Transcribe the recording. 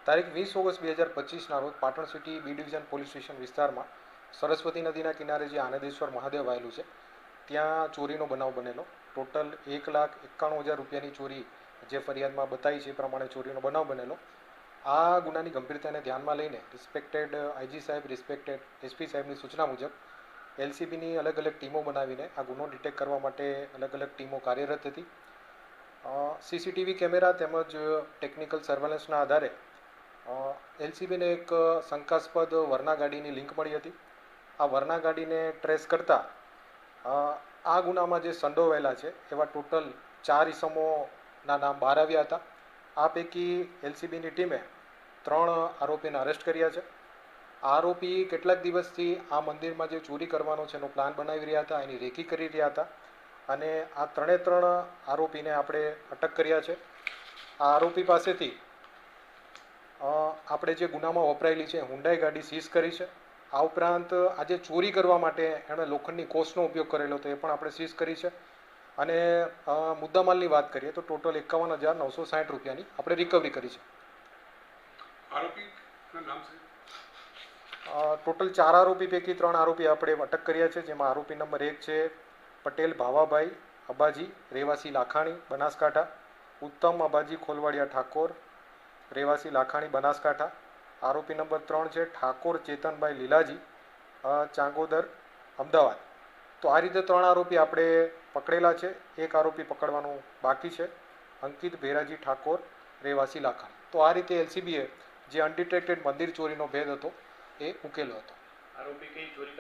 તારીખ 20 ઓગસ્ટ 2025ના રોજ Patan city B division police station વિસ્તારમાં સરસ્વતી નદીના કિનારે જે આનંદેશ્વર મહાદેવ આવેલું છે ત્યાં ચોરીનો બનાવ બનેલો. ટોટલ 1,91,000 રૂપિયાની ચોરી જે ફરિયાદમાં બતાવી છે એ પ્રમાણે ચોરીનો બનાવ બનેલો. આ ગુનાની ગંભીરતાને ધ્યાનમાં લઈને રિસ્પેક્ટેડ આઈજી સાહેબ, રિસ્પેક્ટેડ એસપી સાહેબની સૂચના મુજબ એલસીબીની અલગ અલગ ટીમો બનાવીને આ ગુનો ડિટેક્ટ કરવા માટે અલગ અલગ ટીમો કાર્યરત હતી. સીસીટીવી કેમેરા તેમજ ટેકનિકલ સર્વેલન્સના આધારે એલસીબીને એક શંકાસ્પદ વરના ગાડીની લિંક મળી હતી. આ વરના ગાડીને ટ્રેસ કરતાં આ ગુનામાં જે સંડોવાયેલા છે એવા ટોટલ 4 ઇસમોના નામ બહાર આવ્યા હતા. આ પૈકી એલસીબીની ટીમે 3 આરોપીને અરેસ્ટ કર્યા છે. આરોપી કેટલાક દિવસથી આ મંદિરમાં જે ચોરી કરવાનો છે એનો પ્લાન બનાવી રહ્યા હતા, એની રેકી કરી રહ્યા હતા અને આ 3 આરોપીને આપણે અટક કર્યા છે. આ આરોપી પાસેથી આપણે જે ગુનામાં વપરાયેલી છે હુન્ડાઈ ગાડી સીઝ કરી છે. આ ઉપરાંત આજે ચોરી કરવા માટે એણે લોખંડની કોસનો ઉપયોગ કરેલો હતો એ પણ આપણે સીઝ કરી છે. અને મુદ્દામાલની વાત કરીએ તો ટોટલ 51,960 રૂપિયાની આપણે રિકવરી કરી છે. ટોટલ 4 આરોપી પૈકી 3 આરોપી આપણે અટક કર્યા છે, જેમાં આરોપી નંબર 1 છે પટેલ ભાવાભાઈ અબાજી, રહેવાસી લાખાણી, બનાસકાંઠા. ઉત્તમ અબાજી ખોલવાડિયા ઠાકોર, રહેવાસી લાખાણી, બનાસકાંઠા. આરોપી નંબર 3 છે ઠાકોર ચેતનભાઈ લીલાજી, ચાંગોદર, અમદાવાદ. તો આ રીતે 3 આરોપી આપણે પકડેલા છે. એક આરોપી પકડવાનું બાકી છે, અંકિત ભેરાજી ઠાકોર, રહેવાસી લાખાણી. તો આ રીતે એલસીબીએ જે અનડિટેક્ટેડ મંદિર ચોરીનો ભેદ હતો એ ઉકેલો હતો. આરોપી કઈ ચોરી